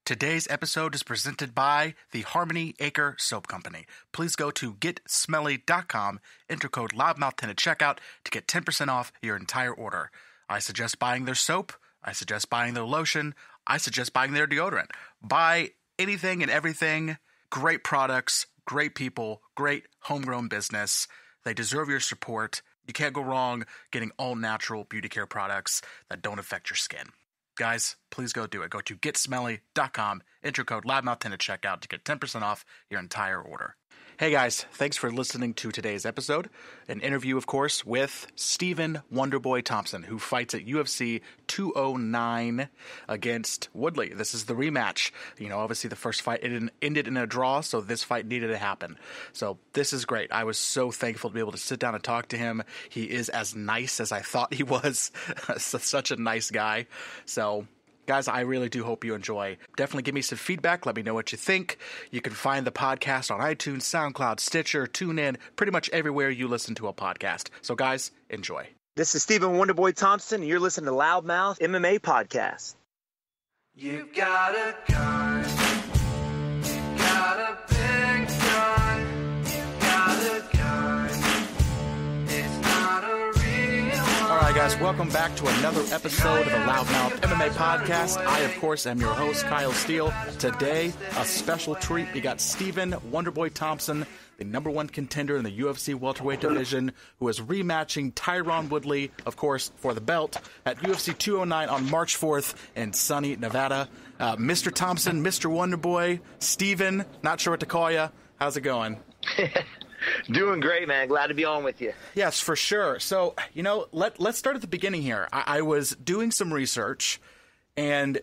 Today's episode is presented by the Harmony Acre Soap Company. Please go to getsmelly.com, enter code LoudMouth10 at checkout to get 10% off your entire order. I suggest buying their soap. I suggest buying their lotion. I suggest buying their deodorant. Buy anything and everything. Great products, great people, great homegrown business. They deserve your support. You can't go wrong getting all natural beauty care products that don't affect your skin. Guys, please go do it. Go to getsmelly.com, enter code LoudMouth10 at checkout to get 10% off your entire order. Hey guys, thanks for listening to today's episode. An interview, of course, with Stephen Wonderboy Thompson, who fights at UFC 209 against Woodley. This is the rematch. You know, obviously the first fight ended in a draw, so this fight needed to happen. So this is great. I was so thankful to be able to sit down and talk to him. He is as nice as I thought he was. Such a nice guy. So guys, I really do hope you enjoy. Definitely give me some feedback. Let me know what you think. You can find the podcast on iTunes, SoundCloud, Stitcher, TuneIn, pretty much everywhere you listen to a podcast. So guys, enjoy. This is Stephen Wonderboy Thompson, and you're listening to LoudMouth MMA Podcast. You've got a gun, you've got a big gun, you've got a gun, it's not a real one. All right, guys, welcome back to another episode of the LoudMouth MMA Podcast. I, of course, am your host, Kyle Steele. Today, a special treat. We got Stephen Wonderboy Thompson, the number one contender in the UFC welterweight division, who is rematching Tyron Woodley, of course, for the belt at UFC 209 on March 4th in sunny Nevada. Mr. Thompson, Mr. Wonderboy, Stephen, not sure what to call you. How's it going? Doing great, man. Glad to be on with you. Yes, for sure. So, you know, let's start at the beginning here. I was doing some research, and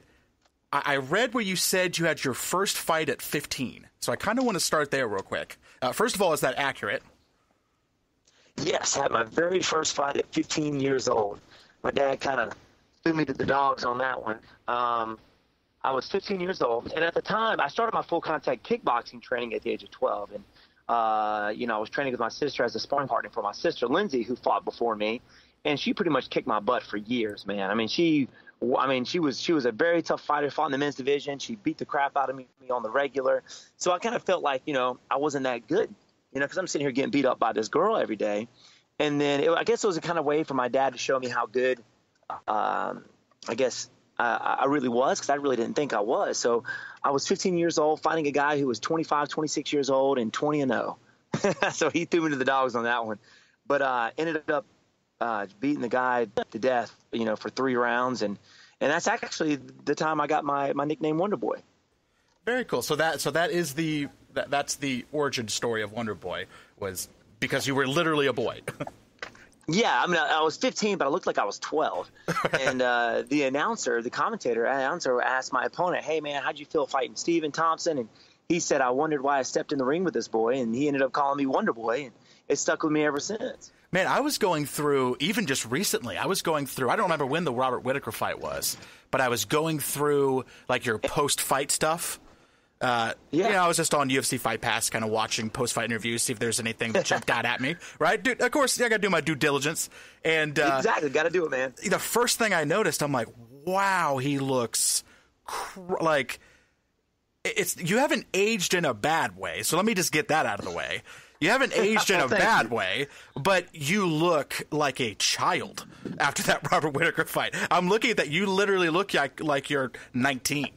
I read where you said you had your first fight at 15. So I kind of want to start there real quick. First of all, is that accurate? Yes, I had my very first fight at 15 years old. My dad kind of threw me to the dogs on that one. I was 15 years old, and at the time, I started my full contact kickboxing training at the age of 12. And I was training with my sister as a sparring partner for my sister, Lindsay, who fought before me, and she pretty much kicked my butt for years, man. I mean, she was a very tough fighter, fought in the men's division. She beat the crap out of me on the regular. So I kind of felt like, I wasn't that good, because I'm sitting here getting beat up by this girl every day. And then I guess it was a kind of way for my dad to show me how good, I really was, because I really didn't think I was. So I was 15 years old fighting a guy who was 25, 26 years old and 20-0. So he threw me to the dogs on that one. But ended up beating the guy to death, for 3 rounds. And that's actually the time I got my nickname Wonderboy. Very cool. So that's the origin story of Wonderboy, was because you were literally a boy. Yeah, I mean, I was 15, but I looked like I was 12. And the commentator asked my opponent, "Hey, man, how'd you feel fighting Stephen Thompson?" And he said, "I wondered why I stepped in the ring with this boy." And he ended up calling me Wonderboy, and it stuck with me ever since. Man, I was going through, even just recently, I don't remember when the Robert Whittaker fight was, but I was going through, like, your post-fight stuff. I was just on UFC Fight Pass, kind of watching post-fight interviews, see if there's anything that jumped out at me, right? Dude, of course, I got to do my due diligence. And exactly, got to do it, man. The first thing I noticed, I'm like, wow, he looks like you haven't aged in a bad way. So let me just get that out of the way. You haven't aged in a bad way, but you look like a child after that Robert Whittaker fight. I'm looking at that. You literally look like you're 19.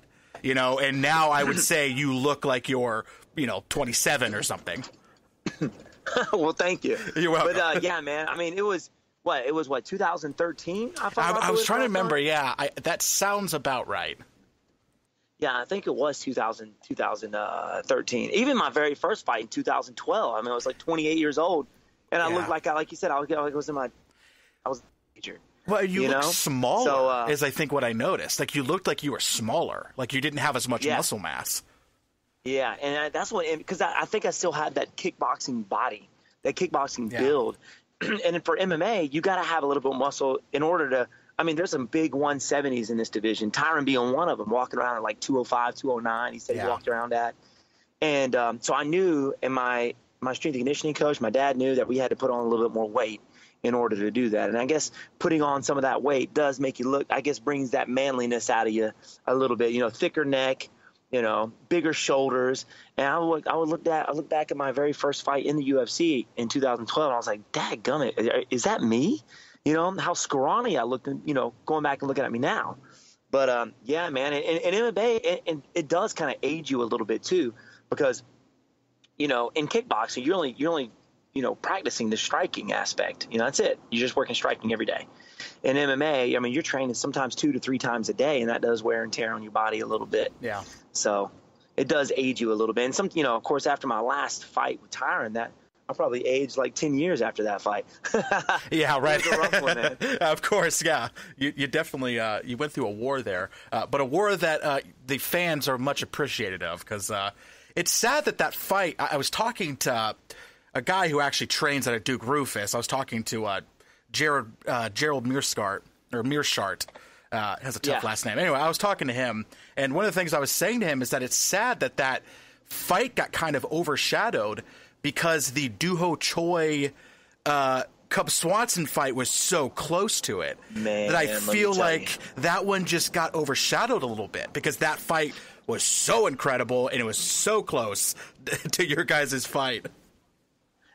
And now I would say you look like you're, 27 or something. Well, thank you. You're welcome. But, yeah, man, I mean, it was 2013? I was trying to remember. Yeah, that sounds about right. Yeah, I think it was 2013. Even my very first fight in 2012. I mean, I was like 28 years old, and I looked like you said, I was a teenager. Well, you look smaller, is I think what I noticed. Like, you looked like you were smaller. Like, you didn't have as much muscle mass. Yeah, and that's what – because I think I still had that kickboxing body, that kickboxing build. And for MMA, you got to have a little bit of muscle in order to – I mean, there's some big 170s in this division. Tyron being one of them, walking around at like 205, 209, he said he walked around at. And so I knew, and my strength and conditioning coach, my dad knew that we had to put on a little bit more weight in order to do that. And I guess putting on some of that weight does make you look, I guess, brings that manliness out of you a little bit, thicker neck, bigger shoulders. And I would look back at my very first fight in the UFC in 2012, and I was like, dadgummit, is that me? How scrawny I looked, going back and looking at me now. But yeah, man, and MMA, and it does kind of age you a little bit too, because in kickboxing you're only practicing the striking aspect. That's it. You're just working striking every day. In MMA, I mean, you're training sometimes 2 to 3 times a day, and that does wear and tear on your body a little bit. Yeah. So it does age you a little bit. And of course, after my last fight with Tyron, that I probably aged like 10 years after that fight. Yeah, right. It was a rough one, man. Of course, yeah. You definitely you went through a war there, but a war that the fans are much appreciated of, because it's sad that fight. I was talking to a guy who actually trains at Duke Rufus. I was talking to Gerald Mearshart, has a tough last name. Anyway, I was talking to him, and one of the things I was saying to him is that it's sad that fight got kind of overshadowed because the Doo-Ho Choi Cub Swanson fight was so close to it, man, that I feel like that one just got overshadowed a little bit, because that fight was so incredible and it was so close to your guys' fight.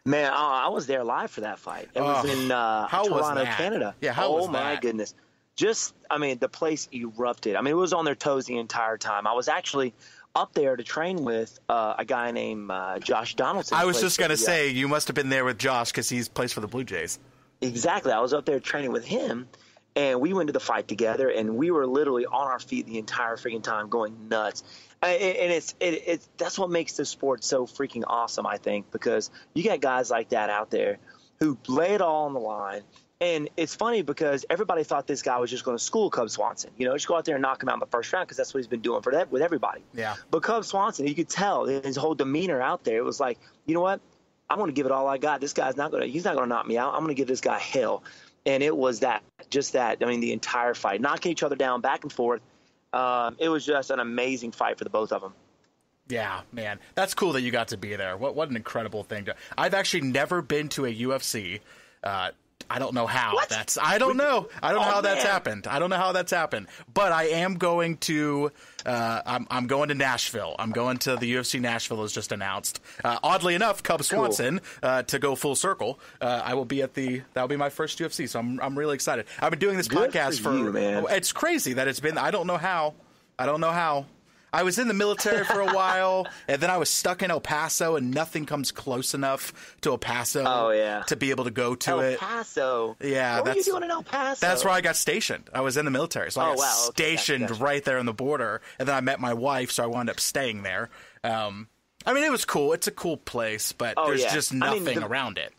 Man, I was there live for that fight. It was in Toronto, Canada. Yeah, how was that? Oh, my goodness. The place erupted. I mean, it was on their toes the entire time. I was actually up there to train with a guy named Josh Donaldson. I was just going to say, you must have been there with Josh, because he plays for the Blue Jays. Exactly. I was up there training with him, and we went to the fight together, and we were literally on our feet the entire freaking time going nuts. And it's that's what makes this sport so freaking awesome, I think, because you got guys like that out there who lay it all on the line. And it's funny because everybody thought this guy was just going to school Cub Swanson, just go out there and knock him out in the first round, because that's what he's been doing with everybody. Yeah. But Cub Swanson, you could tell his whole demeanor out there. It was like, you know what? I'm going to give it all I got. This guy's he's not going to knock me out. I'm going to give this guy hell. And it was just that. I mean, the entire fight, knocking each other down back and forth. It was just an amazing fight for the both of them. Yeah, man, that's cool that you got to be there. What an incredible thing I've actually never been to a UFC. I don't know how. What? I don't know how that's man. happened. I don't know how that's happened. But I am going to. I'm going to Nashville. I'm going to the UFC Nashville, as just announced. Oddly enough, Cub Swanson, to go full circle. I will be that'll be my first UFC, so I'm really excited. I've been doing this podcast for you, man. It's crazy that it's been. I don't know how. I was in the military for a while, and then I was stuck in El Paso, and nothing comes close enough to El Paso to be able to go to it. El Paso? Yeah. What were you doing in El Paso? That's where I got stationed. I was in the military, so I got stationed right there on the border, and then I met my wife, so I wound up staying there. I mean, it was cool. It's a cool place, but there's just nothing around it.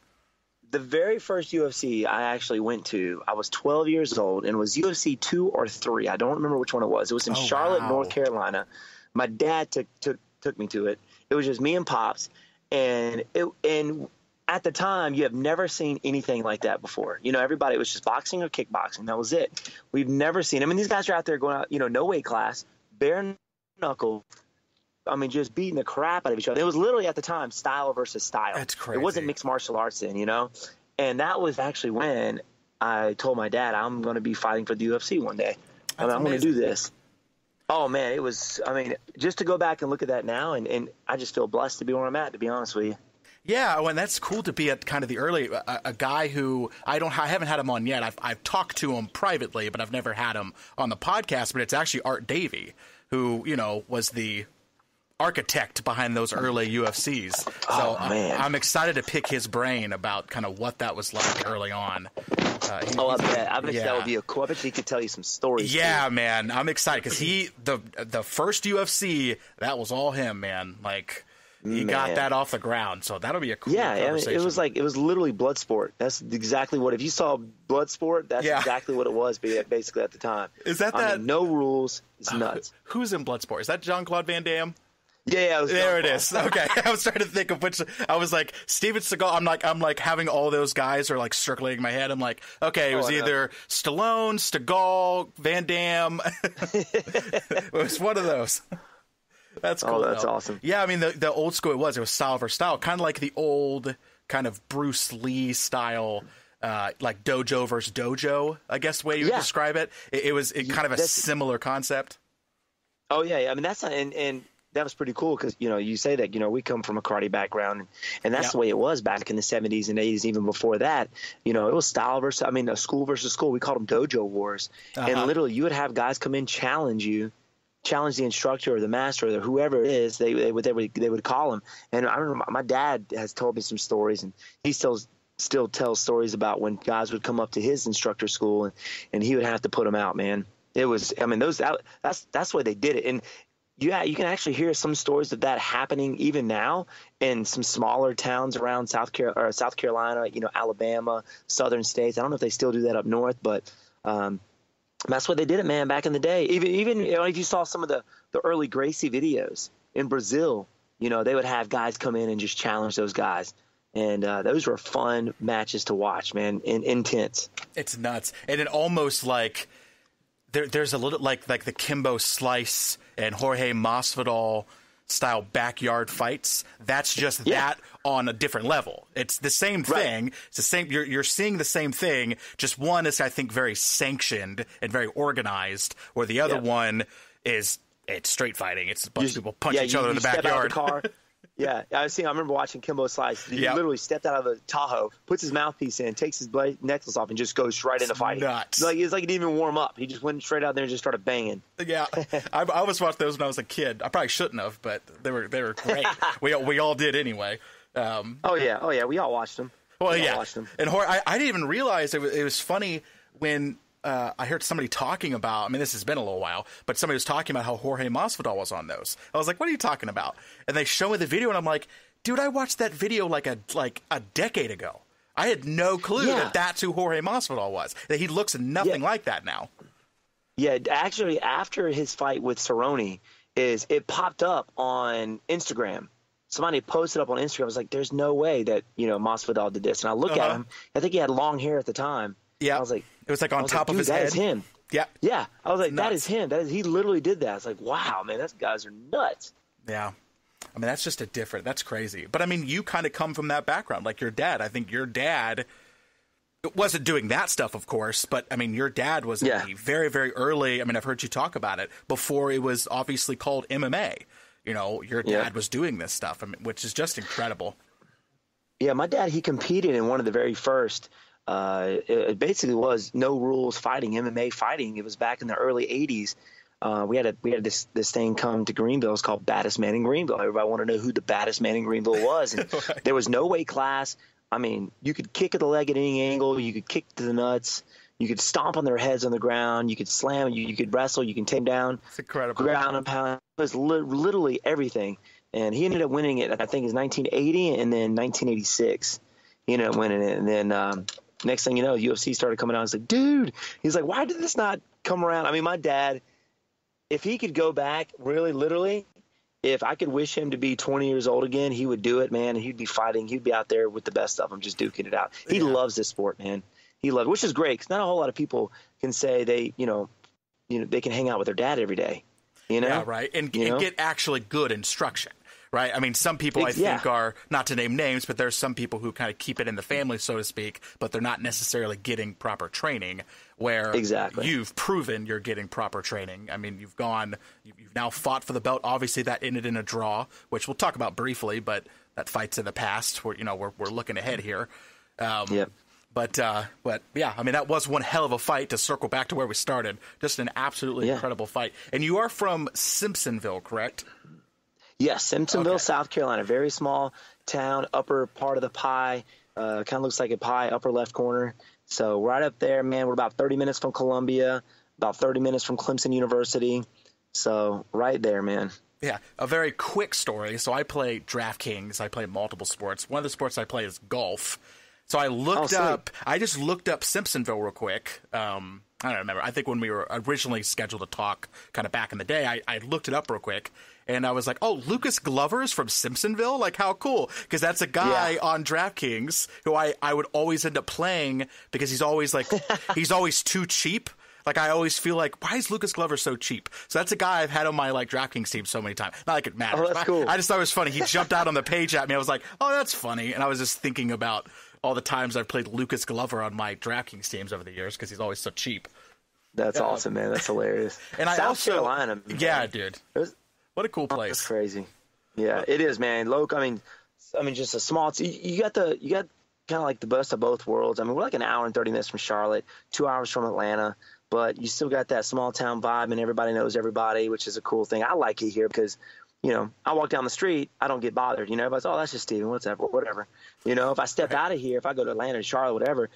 The very first UFC I actually went to, I was 12 years old, and it was UFC 2 or 3. I don't remember which one it was. It was in Charlotte, North Carolina. My dad took me to it. It was just me and Pops, and at the time, you have never seen anything like that before. Everybody was just boxing or kickboxing. That was it. We've never seen. I mean, these guys are out there going out, no weight class, bare knuckle. I mean, just beating the crap out of each other. It was literally at the time style versus style. That's crazy. It wasn't mixed martial arts then, And that was actually when I told my dad I'm going to be fighting for the UFC one day. I'm going to do this. Oh, man, it was – I mean, just to go back and look at that now, and I just feel blessed to be where I'm at, to be honest with you. Yeah, and that's cool to be at kind of the early a guy who I haven't had him on yet. I've talked to him privately, but I've never had him on the podcast. But it's actually Art Davey, who was the architect behind those early UFCs. So I'm excited to pick his brain about kind of what that was like early on. I bet. I bet that would be cool. I bet he could tell you some stories. Yeah, too. Man, I'm excited because the first UFC, that was all him, man. Like he got that off the ground, so that'll be a cool conversation. I mean, it was literally blood sport. That's exactly what. If you saw blood sport, that's exactly what it was. Basically at the time. Is that I mean, no rules? It's nuts. Who's in Bloodsport? Is that Jean-Claude Van Damme? Yeah, there it is. Okay, I was trying to think of which. I was like Steven Seagal. I'm like having all those guys are like circulating in my head. I'm like, okay, it was either Stallone, Seagal, Van Damme. It was one of those. That's cool. Oh, that's awesome. Yeah, I mean the old school. It was style versus style, kind of like the old kind of Bruce Lee style. Like dojo versus dojo, I guess the way you would describe it. It was kind of a similar concept. Oh yeah, I mean that's not, and that was pretty cool because you say that we come from a karate background, and that's the way it was back in the 70s and 80s. Even before that, it was style versus school versus school. We called them dojo wars, and literally you would have guys come in, challenge the instructor or the master or whoever it is. They would call him. And I remember my dad has told me some stories, and he still tells stories about when guys would come up to his instructor school and he would have to put them out, man. It was, that's why they did it. And you can actually hear some stories of that happening even now in some smaller towns around South Carolina, Alabama, southern states. I don't know if they still do that up north, but that's why they did it, man, back in the day. Even if you saw some of the early Gracie videos in Brazil, they would have guys come in and just challenge those guys. And those were fun matches to watch, man, and intense. It's nuts. And it almost like there's a little like the Kimbo Slice and Jorge Masvidal style backyard fights. That's just that on a different level. It's the same thing. Right. It's the same. You're seeing the same thing. Just one is, I think, very sanctioned and very organized, where the other one it's street fighting. It's a bunch of people punch each other in the backyard. Yeah, I remember watching Kimbo Slice. He literally stepped out of a Tahoe, puts his mouthpiece in, takes his necklace off, and just goes right into fighting. Nuts. It's like he didn't even warm up. He just went straight out there and just started banging. Yeah, I always watched those when I was a kid. I probably shouldn't have, but they were great. we all did anyway. Oh yeah, we all watched them. Well, watched them. And I didn't even realize it was funny when I heard somebody talking about, this has been a little while, but somebody was talking about how Jorge Masvidal was on those. I was like, what are you talking about? And they show me the video, and I'm like, dude, I watched that video like a decade ago. I had no clue that that's who Jorge Masvidal was. That he looks nothing like that now. Yeah, actually, after his fight with Cerrone, it popped up on Instagram. Somebody posted up on Instagram. I was like, there's no way that, Masvidal did this. And I look at him. I think he had long hair at the time. Yeah. I was like, it was like on top of his head. That is him. Yeah. Yeah. I was like, that is him. He literally did that. I was like, wow, man, those guys are nuts. Yeah. That's just that's crazy. But you kind of come from that background, like your dad. I think your dad wasn't doing that stuff, of course, but your dad was very, very early. I've heard you talk about it before it was obviously called MMA. Your dad was doing this stuff, which is just incredible. Yeah. My dad, he competed in one of the very first, it basically was no rules fighting, MMA fighting. It was back in the early 80s. We had this thing come to Greenville. It's called Baddest Man in Greenville. Everybody wanted to know who the baddest man in Greenville was. And there was no weight class. You could kick at the leg at any angle. You could kick to the nuts. You could stomp on their heads on the ground. You could slam. You could wrestle. You can take them down. It's incredible. Ground and pound. It was literally everything. And he ended up winning it, I think, in 1980 and then 1986. He ended up winning it. And then next thing you know, UFC started coming out. I was like, dude, he's like, why did this not come around? My dad, if he could go back, really, literally, if I could wish him to be 20 years old again, he would do it, man. And he'd be fighting. He'd be out there with the best of them, just duking it out. He loves this sport, man. He loves it, which is great because not a whole lot of people can say they can hang out with their dad every day. Yeah, right. And get actually good instruction. Right. Some people I think are, not to name names, but there's some people who kind of keep it in the family, so to speak, but they're not necessarily getting proper training where you've proven you're getting proper training. You've now fought for the belt. Obviously that ended in a draw, which we'll talk about briefly, but that fight's in the past. We're looking ahead here. But yeah, that was one hell of a fight to circle back to where we started. Just an absolutely incredible fight. And you are from Simpsonville, correct? Yes, Simpsonville, South Carolina, very small town, upper part of the pie, kind of looks like a pie, upper left corner. So right up there, man, we're about 30 minutes from Columbia, about 30 minutes from Clemson University. So right there, man. Yeah, a very quick story. So I play DraftKings. I play multiple sports. One of the sports I play is golf. So I just looked up Simpsonville real quick. I don't remember. I think when we were originally scheduled to talk kind of back in the day, I looked it up real quick. And I was like, oh, Lucas Glover's from Simpsonville? Like, how cool. Because that's a guy on DraftKings who I would always end up playing because he's always he's always too cheap. Like, I always feel like, why is Lucas Glover so cheap? So that's a guy I've had on my DraftKings team so many times. Not like it matters. Oh, that's cool. I just thought it was funny. He jumped out on the page at me. I was like, oh, that's funny. And I was just thinking about all the times I've played Lucas Glover on my DraftKings teams over the years because he's always so cheap. That's awesome, man. That's hilarious. And South Carolina, man. Yeah, dude. What a cool place. That's crazy. Yeah, it is, man. I mean, just a small. You got kind of like the best of both worlds. I mean, we're like an hour and 30 minutes from Charlotte, 2 hours from Atlanta, but you still got that small town vibe, and everybody knows everybody, which is a cool thing. I like it here because, I walk down the street, I don't get bothered. Everybody's, oh, that's just Steven, whatever. If I step out of here, if I go to Atlanta, Charlotte, whatever,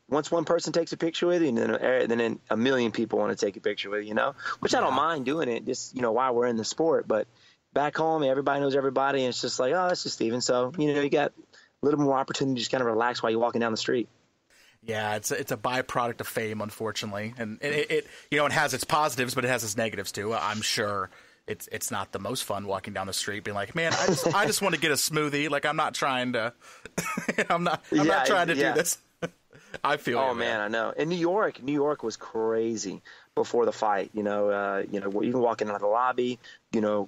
once one person takes a picture with you, and then a million people want to take a picture with you, which I don't mind doing it, just, while we're in the sport. But back home, everybody knows everybody, and it's just like, oh, that's just Steven. So, you got a little more opportunity to just kind of relax while you're walking down the street. Yeah, it's a byproduct of fame, unfortunately. And it has its positives, but it has its negatives too. I'm sure it's not the most fun walking down the street being like, man, I just want to get a smoothie. Like, I'm not trying to I'm not trying to do this. I feel. Oh man, I know. In New York was crazy before the fight. Even walking out of the lobby,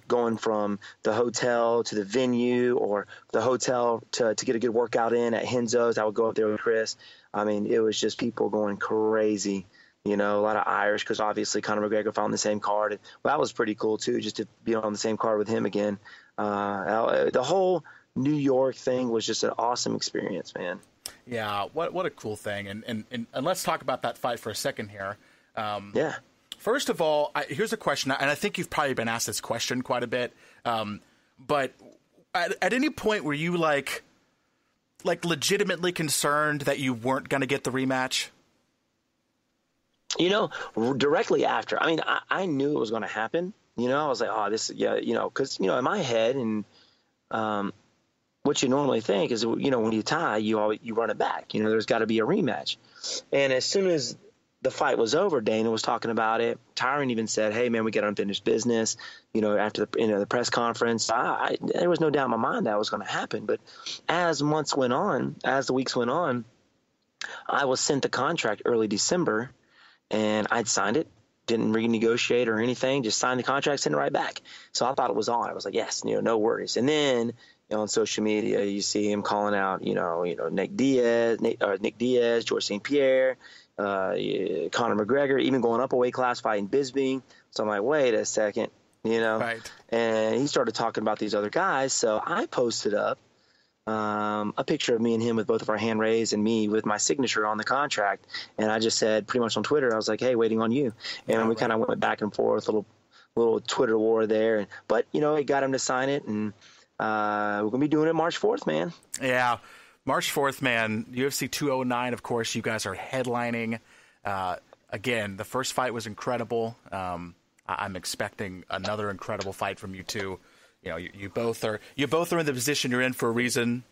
going from the hotel to the venue, or the hotel to get a good workout in at Henzo's. I would go up there with Chris. I mean, it was just people going crazy. A lot of Irish, because obviously Conor McGregor found the same card. Well, that was pretty cool too, just to be on the same card with him again. The whole New York thing was just an awesome experience, man. Yeah, what a cool thing. And let's talk about that fight for a second here. Yeah. First of all, here's a question, and I think you've probably been asked this question quite a bit. But at any point were you like legitimately concerned that you weren't going to get the rematch? Directly after. I mean, I knew it was going to happen. I was like, oh, this, yeah, because, in my head, and what you normally think is, when you tie, you run it back. There's got to be a rematch. And as soon as the fight was over, Dana was talking about it. Tyron even said, hey, man, we got unfinished business. After the press conference, there was no doubt in my mind that was going to happen. But as the weeks went on, I was sent the contract early December, and I'd signed it. Didn't renegotiate or anything, just signed the contract, sent it right back. So I thought it was on. I was like, yes, no worries. And then on social media, you see him calling out, Nick Diaz, George St. Pierre, Conor McGregor, even going up a weight class, fighting Bisping. So I'm like, wait a second, Right. And he started talking about these other guys. So I posted up a picture of me and him with both of our hand raised, and me with my signature on the contract. And I just said pretty much on Twitter, I was like, hey, waiting on you. And we kind of went back and forth, little Twitter war there. But, it got him to sign it, and we're going to be doing it March 4th, man. Yeah, March 4th, man. UFC 209, of course, you guys are headlining. Again, the first fight was incredible. I'm expecting another incredible fight from you two. You both are in the position you're in for a reason.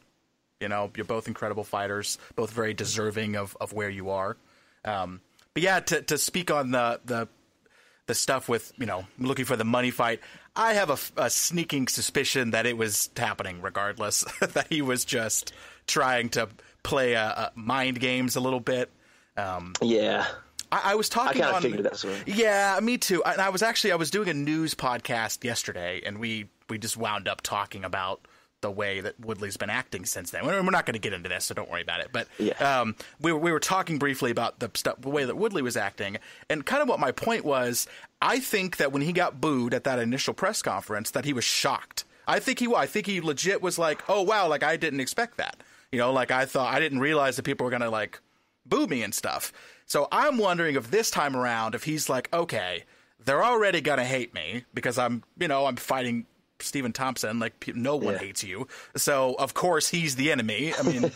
You're both incredible fighters, both very deserving of where you are. But yeah, to speak on the stuff with, looking for the money fight, I have a sneaking suspicion that it was happening regardless, that he was just trying to play mind games a little bit. Yeah. I was talking I kind of figured that way. Yeah, me too. And I was doing a news podcast yesterday, and we just wound up talking about the way that Woodley's been acting since then. We're not going to get into this, so don't worry about it. But yeah. We were talking briefly about the way that Woodley was acting, and kind of what my point was. I think that when he got booed at that initial press conference, that he was shocked. I think he legit was like, "Oh wow, like I didn't expect that." I didn't realize that people were going to boo me and stuff. So I'm wondering if this time around, if he's like, okay, they're already going to hate me because I'm fighting Stephen Thompson, no one hates you. So of course he's the enemy. I mean,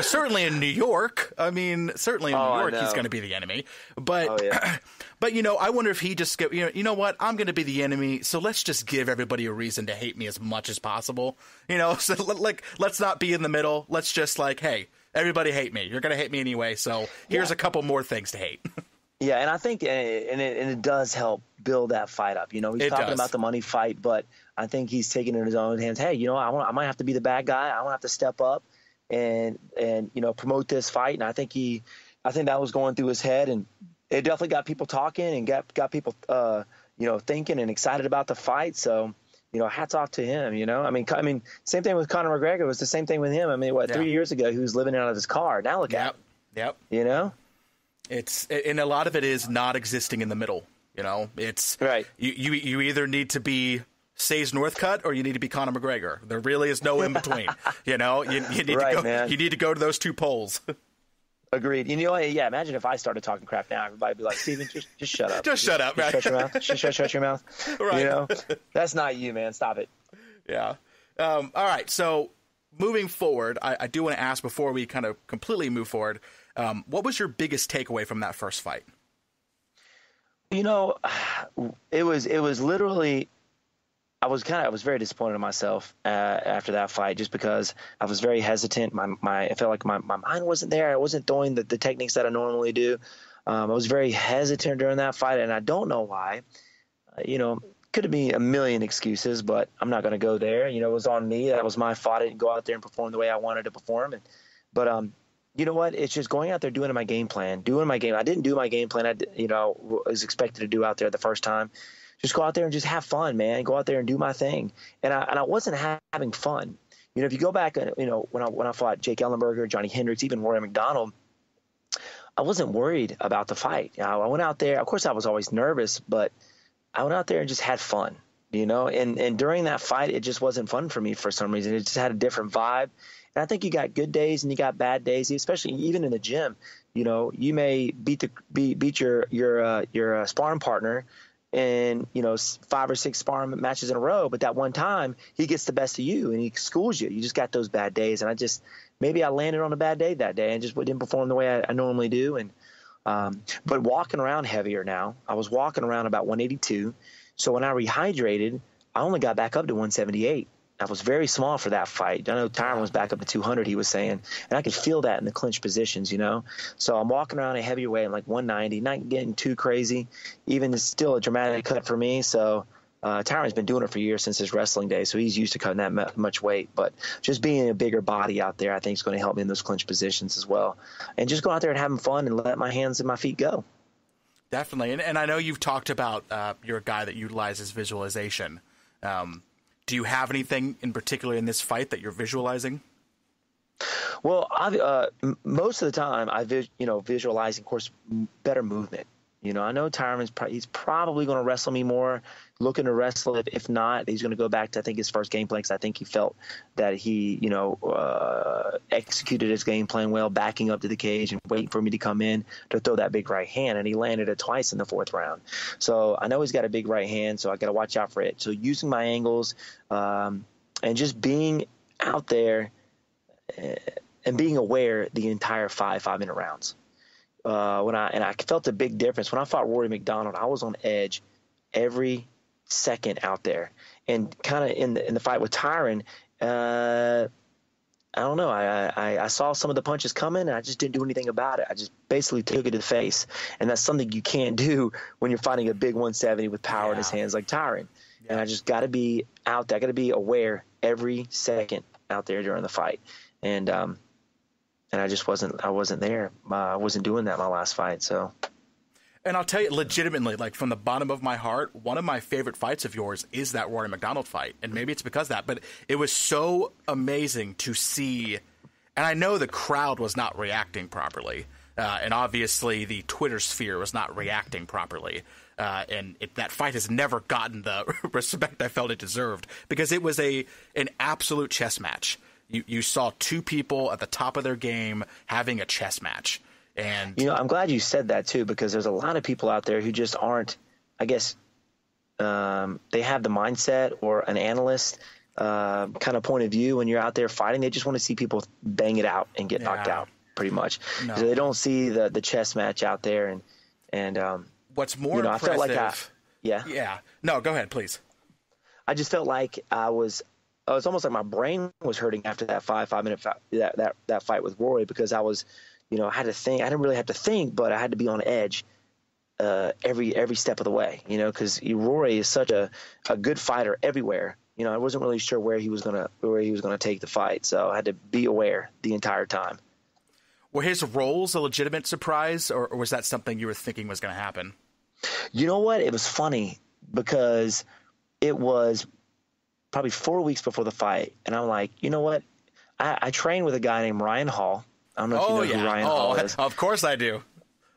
certainly in New York, he's going to be the enemy. But, but I wonder if he just get, you know what, I'm going to be the enemy. So let's just give everybody a reason to hate me as much as possible. So let's not be in the middle. Let's just hey, everybody hate me. You're going to hate me anyway. So here's a couple more things to hate. Yeah, and I think it does help build that fight up. He's talking about the money fight, but I think he's taking it in his own hands. Hey, I might have to be the bad guy. I want to have to step up and promote this fight. And I think that was going through his head, and it definitely got people talking and got people thinking and excited about the fight. So hats off to him. Same thing with Conor McGregor. It was the same thing with him. 3 years ago he was living out of his car. Now look at him. Yep. And a lot of it is not existing in the middle. You know, it's right. You either need to be Say's Northcutt or you need to be Conor McGregor. There really is no in between. You know, you need to go. Man. You need to go to those two poles. Agreed. You know, yeah. Imagine if I started talking crap now, everybody'd be like, "Steven, just shut up. Just shut up, man. Shut your mouth. Shut your mouth." Right. You know, that's not you, man. Stop it. Yeah. All right. So moving forward, I do want to ask before we kind of completely move forward. What was your biggest takeaway from that first fight? You know, it was literally. I was very disappointed in myself after that fight, just because I was very hesitant. I felt like my mind wasn't there. I wasn't throwing the techniques that I normally do. I was very hesitant during that fight, and I don't know why. You know, could have been a million excuses, but I'm not going to go there. You know, it was on me. That was my fault. I didn't go out there and perform the way I wanted to perform. But you know what? It's just going out there doing my game plan, I didn't do my game plan. I was expected to do out there the first time. Just go out there and just have fun, man. Go out there and do my thing. And I wasn't having fun. You know, if you go back, you know, when I fought Jake Ellenberger, Johnny Hendricks, even Rory McDonald, I wasn't worried about the fight. You know, I went out there. Of course, I was always nervous, but I went out there and just had fun. You know, and during that fight, it just wasn't fun for me for some reason. It just had a different vibe. And I think you got good days and you got bad days, especially even in the gym. You know, you may beat your sparring partner in, you know, 5 or 6 sparring matches in a row, but that one time he gets the best of you and he schools you. You just got those bad days, and maybe I landed on a bad day that day and just didn't perform the way I normally do. And but walking around heavier now. I was walking around about 182, so when I rehydrated, I only got back up to 178. I was very small for that fight. I know Tyron was back up to 200, he was saying, and I could feel that in the clinch positions, you know. So I'm walking around a heavier weight, like 190, not getting too crazy. Even it's still a dramatic cut for me. So Tyron's been doing it for years since his wrestling days, so he's used to cutting that much weight. But just being a bigger body out there, I think, is going to help me in those clinch positions as well. And just go out there and having fun and let my hands and my feet go. Definitely. And I know you've talked about you're a guy that utilizes visualization. Do you have anything in particular in this fight that you're visualizing? Well, most of the time visualizing, of course, better movement. You know, I know Tyron's he's probably going to wrestle me more, looking to wrestle. If not, he's going to go back to, I think, his first game plan, because I think he felt that he, executed his game plan well, backing up to the cage and waiting for me to come in to throw that big right hand, and he landed it twice in the 4th round. So I know he's got a big right hand, so I got to watch out for it. So using my angles and just being out there and being aware the entire 5-minute rounds. I felt a big difference when I fought Rory McDonald. I was on edge every second out there, and kind of in the fight with Tyron, I don't know. I saw some of the punches coming, and I just didn't do anything about it. I just basically took it to the face, and that's something you can't do when you're fighting a big 170 with power in his hands like Tyron. Yeah. And I just got to be out there. I got to be aware every second out there during the fight, and I just wasn't there. I wasn't doing that my last fight. So, and I'll tell you legitimately, like from the bottom of my heart, one of my favorite fights of yours is that Rory McDonald fight. And maybe it's because of that, but it was so amazing to see. And I know the crowd was not reacting properly. And obviously the Twitter sphere was not reacting properly. That fight has never gotten the respect I felt it deserved, because it was an absolute chess match. You saw two people at the top of their game having a chess match. And I'm glad you said that too, because there's a lot of people out there who just aren't, I guess, they have the mindset or an analyst kind of point of view when you're out there fighting. They just want to see people bang it out and get knocked out, pretty much. No. So they don't see the chess match out there. And what's more impressive, I felt like yeah. No, go ahead, please. I just felt like it was almost like my brain was hurting after that 5-minute that fight with Rory, because I was, I had to think. I didn't really have to think, but I had to be on edge every step of the way, because Rory is such a good fighter everywhere. I wasn't really sure where he was gonna take the fight, so I had to be aware the entire time. Were his rolls a legitimate surprise, or was that something you were thinking was going to happen? You know what? It was funny, because it was probably 4 weeks before the fight, and I'm like, you know what? I trained with a guy named Ryan Hall. I don't know if you know who Ryan Hall is. Of course I do.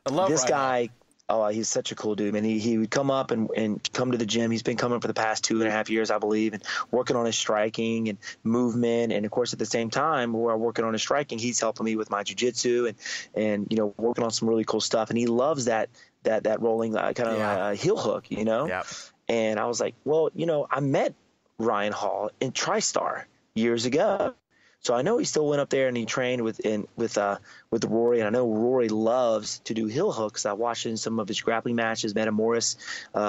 I love this Ryan guy. Oh, he's such a cool dude, man. He would come up and come to the gym. He's been coming for the past 2.5 years, I believe, and working on his striking and movement. And of course, at the same time, while I'm working on his striking, he's helping me with my jiu-jitsu and working on some really cool stuff. And he loves that rolling kind of heel hook, Yep. And I was like, well, I met Ryan Hall in TriStar years ago. So I know he still went up there and he trained with Rory, and I know Rory loves to do heel hooks. I watched in some of his grappling matches, Meta Morris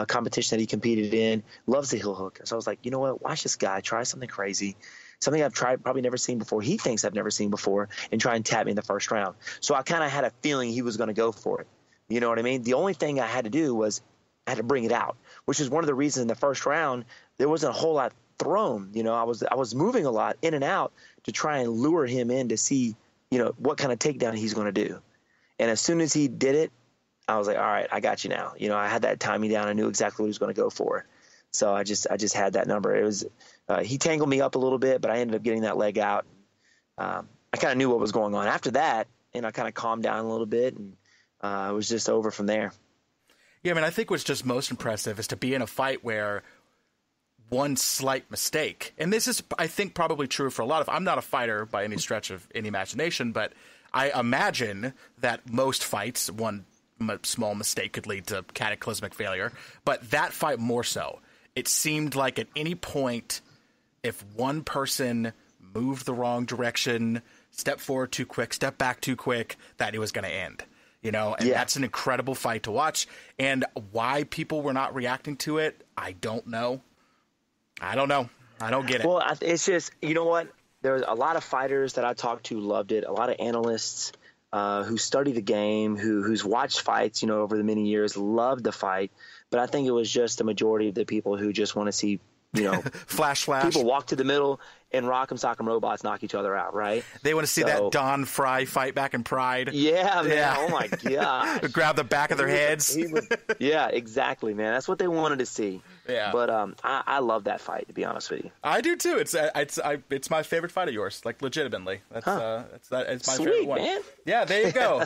competition that he competed in, loves the heel hook. So I was like, you know what, watch this guy try something crazy, something I've probably never seen before. He thinks I've never seen before, and try and tap me in the first round. So I kind of had a feeling he was going to go for it. You know what I mean? The only thing I had to do was I had to bring it out, which is one of the reasons in the first round there wasn't a whole lot thrown. I was moving a lot in and out to try and lure him in to see, what kind of takedown he's going to do. And as soon as he did it, I was like, all right, I got you now. I had that timing down. I knew exactly what he was going to go for. So I just had that number. It was he tangled me up a little bit, but I ended up getting that leg out. I kind of knew what was going on after that, and I kind of calmed down a little bit, and it was just over from there. Yeah, I mean, I think what's just most impressive is to be in a fight where one slight mistake, and this is, I think, probably true for a lot of, I'm not a fighter by any stretch of any imagination, but I imagine that most fights, one small mistake could lead to cataclysmic failure, but that fight more so. It seemed like at any point, if one person moved the wrong direction, step forward too quick, step back too quick, that it was going to end. And that's an incredible fight to watch. And why people were not reacting to it, I don't know. I don't get it. Well, it's just, you know what? There's a lot of fighters that I talked to loved it. A lot of analysts who study the game, who's watched fights, over the many years, loved the fight. But I think it was just the majority of the people who just want to see, flash. People walk to the middle and Rock'em Sock'em Robots knock each other out, right? They want to see that Don Fry fight back in Pride. Yeah, man. Yeah. Oh, my God. Grab the back of their heads. Yeah, exactly, man. That's what they wanted to see. Yeah. But I love that fight, to be honest with you. I do, too. It's my favorite fight of yours, like, legitimately. It's my Sweet, favorite one. Man. Yeah, there you go.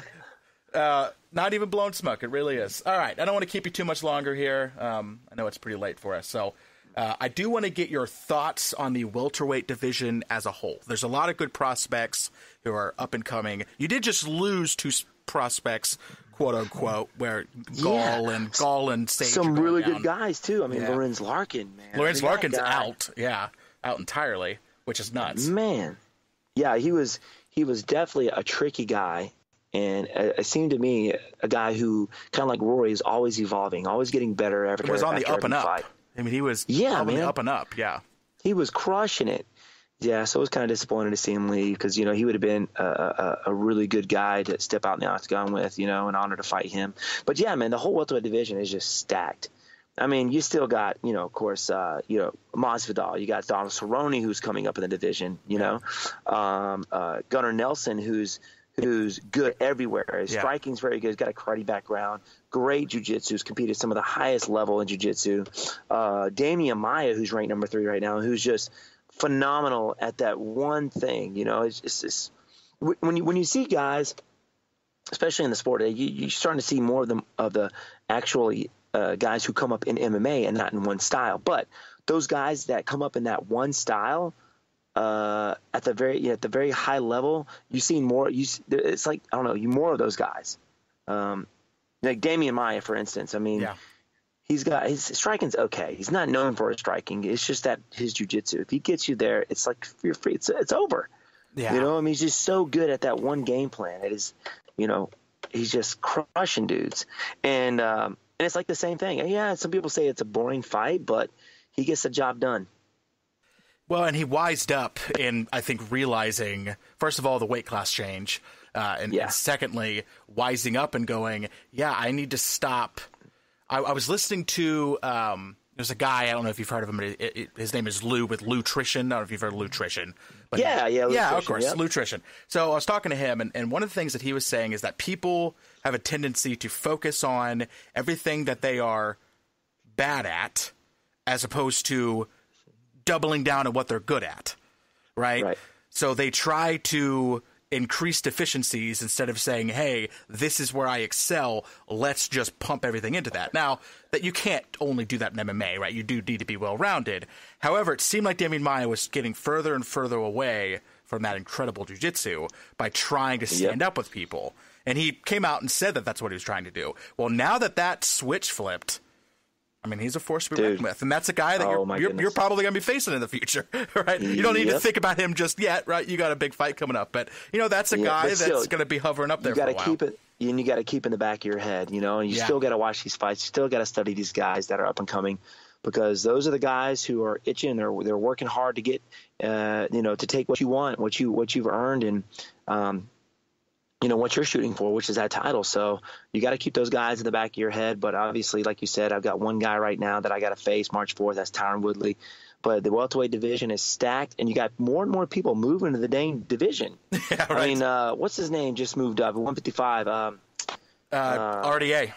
Not even blowing smoke. It really is. All right. I don't want to keep you too much longer here. I know it's pretty late for us, so I do want to get your thoughts on the welterweight division as a whole. There's a lot of good prospects who are up and coming. You did just lose two prospects, quote unquote, where Gall and Sage. Some are really down. good guys too. I mean, Lorenz Larkin, man. Lorenz Larkin's out. Yeah, out entirely, which is nuts. Man, yeah, he was definitely a tricky guy. And it seemed to me a guy who, kind of like Rory, is always evolving, always getting better after He was on the up and up. Fight. I mean, he was on the up and up, yeah. He was crushing it. Yeah, so I was kind of disappointed to see him leave because, he would have been a really good guy to step out in the octagon with, an honor to fight him. But, yeah, man, the whole welterweight division is just stacked. I mean, you still got, of course, Masvidal. You got Donald Cerrone, who's coming up in the division, Gunnar Nelson, who's good everywhere. His striking's very good. He's got a karate background. Great jiu-jitsu. He's competed at some of the highest level in jiu-jitsu. Damian Maia, who's ranked number 3 right now, who's just phenomenal at that one thing. It's when you see guys, especially in the sport, you're starting to see more of the actually guys who come up in MMA and not in one style. But those guys that come up in that one style, at the very high level, you see more. It's like, I don't know, more of those guys. Like Damian Maia, for instance. I mean, he's got his striking's okay. He's not known for his striking. It's just that his jiu-jitsu. If he gets you there, it's like you're free. It's over. Yeah. I mean, he's just so good at that one game plan. It is, he's just crushing dudes. And it's like the same thing. Yeah, some people say it's a boring fight, but he gets the job done. Well, and he wised up in, I think, realizing, first of all, the weight class change, and secondly, wising up and going, I need to stop. I was listening to, there's a guy, I don't know if you've heard of him, his name is Lou with Lutrition. I don't know if you've heard of Lutrition. But Lutrition, of course, Lutrition. So I was talking to him, and one of the things that he was saying is that people have a tendency to focus on everything that they are bad at as opposed to doubling down on what they're good at, right? So they try to increased efficiencies instead of saying, hey, this is where I excel, let's just pump everything into that. Now, that you can't only do that in MMA, right? You do need to be well-rounded. However, it seemed like Damian Maia was getting further and further away from that incredible jiu-jitsu by trying to stand up with people. And he came out and said that that's what he was trying to do. Well, now that switch flipped, I mean, he's a force to be reckoned with, and that's a guy that you're probably going to be facing in the future, right? You don't need to think about him just yet, right? You got a big fight coming up, but that's a guy that's going to be hovering up there for a while. Keep it, and you got to keep in the back of your head, and you still got to watch these fights. You still got to study these guys that are up and coming, because those are the guys who are itching. They're working hard to get, to take what you want, what you've earned, and what you're shooting for, which is that title. So you got to keep those guys in the back of your head. But obviously, like you said, I've got one guy right now that I got to face March 4th. That's Tyron Woodley. But the welterweight division is stacked, and you got more and more people moving to the dang division. Yeah, right. I mean, what's his name just moved up? 155. RDA.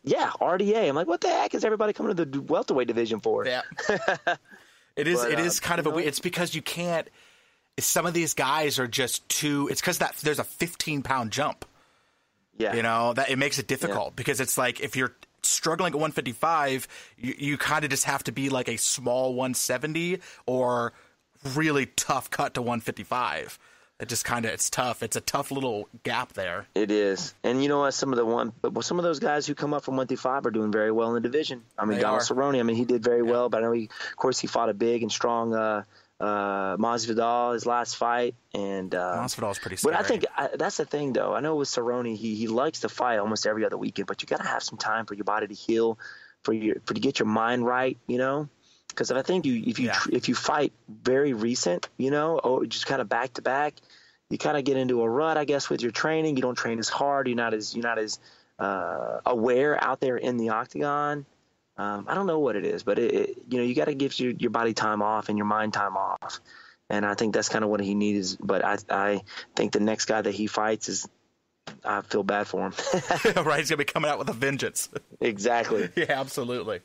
Yeah, RDA. I'm like, what the heck is everybody coming to the welterweight division for? Yeah. It is kind of it's because you can't. Some of these guys are just too. It's because there's a 15-pound jump. Yeah, that it makes it difficult because it's like if you're struggling at 155, you kind of just have to be like a small 170 or really tough cut to 155. It's tough. It's a tough little gap there. It is, and you know what? Some of those guys who come up from 155 are doing very well in the division. I mean, Donald Cerrone. I mean, he did very well, but I know of course, he fought a big and strong. Masvidal, his last fight, and Masvidal's pretty scary. But I think that's the thing, though. I know with Cerrone, he likes to fight almost every other weekend, but you got to have some time for your body to heal, to get your mind right, Because I think if you fight very recent, just kind of back to back, you kind of get into a rut, I guess, with your training. You don't train as hard. You're not as aware out there in the octagon. I don't know what it is, but you got to give your body time off and your mind time off, and I think that's kind of what he needs. But I think the next guy that he fights I feel bad for him. Right, he's gonna be coming out with a vengeance. Exactly. Yeah, absolutely.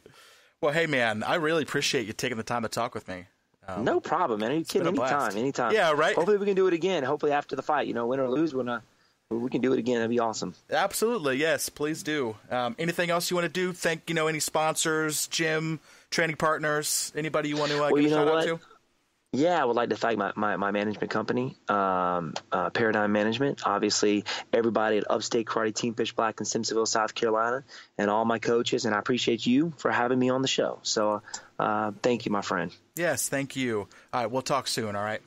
Well, hey man, I really appreciate you taking the time to talk with me. No problem, man. Are you kidding? Anytime. Yeah, right. Hopefully we can do it again. Hopefully after the fight, win or lose, we can do it again. That'd be awesome. Absolutely. Yes, please do. Anything else you want to do? Thank, any sponsors, gym, training partners, anybody you want to give a shout out to? Yeah, I would like to thank my management company, Paradigm Management. Obviously, everybody at Upstate Karate Team Pitch Black in Simpsonville, South Carolina, and all my coaches. And I appreciate you for having me on the show. So thank you, my friend. Yes, thank you. All right, we'll talk soon, all right?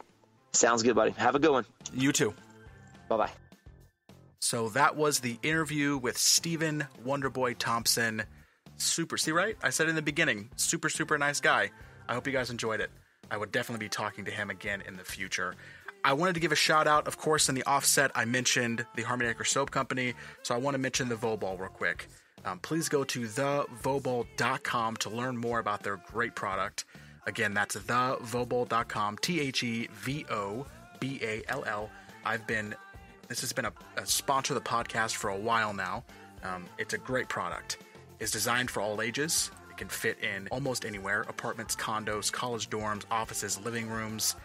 Sounds good, buddy. Have a good one. You too. Bye-bye. So that was the interview with Stephen Wonderboy Thompson. See, right? I said in the beginning, super, super nice guy. I hope you guys enjoyed it. I would definitely be talking to him again in the future. I wanted to give a shout out, of course, in the offset, I mentioned the Harmony Acre Soap Company, so I want to mention the Voball real quick. Please go to thevoball.com to learn more about their great product. Again, that's thevoball.com, THEVOBALL. This has been a sponsor of the podcast for a while now. It's a great product. It's designed for all ages. It can fit in almost anywhere: apartments, condos, college dorms, offices, living rooms.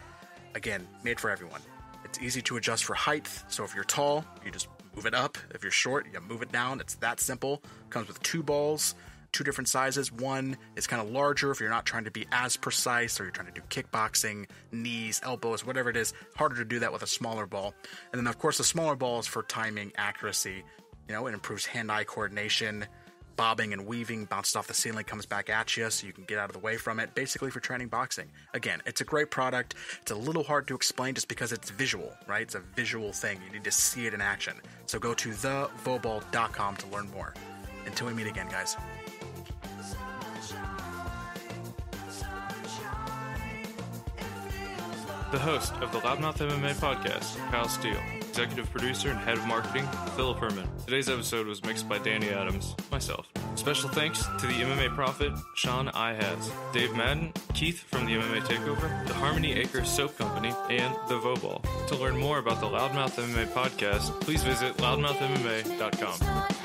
Again, made for everyone. It's easy to adjust for height. So if you're tall, you just move it up. If you're short, you move it down. It's that simple. Comes with 2 balls, 2 different sizes. One is kind of larger if you're not trying to be as precise, or you're trying to do kickboxing, knees, elbows, whatever it is. Harder to do that with a smaller ball. And then, of course, the smaller ball is for timing, accuracy. It improves hand-eye coordination. Bobbing and weaving, bounces off the ceiling, comes back at you so you can get out of the way from it, basically for training boxing. Again, it's a great product. It's a little hard to explain just because it's visual, right? It's a visual thing. You need to see it in action. So go to thevoball.com to learn more. Until we meet again, guys. The host of the LoudMouth MMA podcast, Kyle Steele. Executive producer and head of marketing, Philip Herman. Today's episode was mixed by Danny Adams, myself. Special thanks to the MMA Prophet, Sean Ihaz, Dave Madden, Keith from the MMA Takeover, the Harmony Acre Soap Company, and the Voball. To learn more about the LoudMouth MMA podcast, please visit loudmouthmma.com.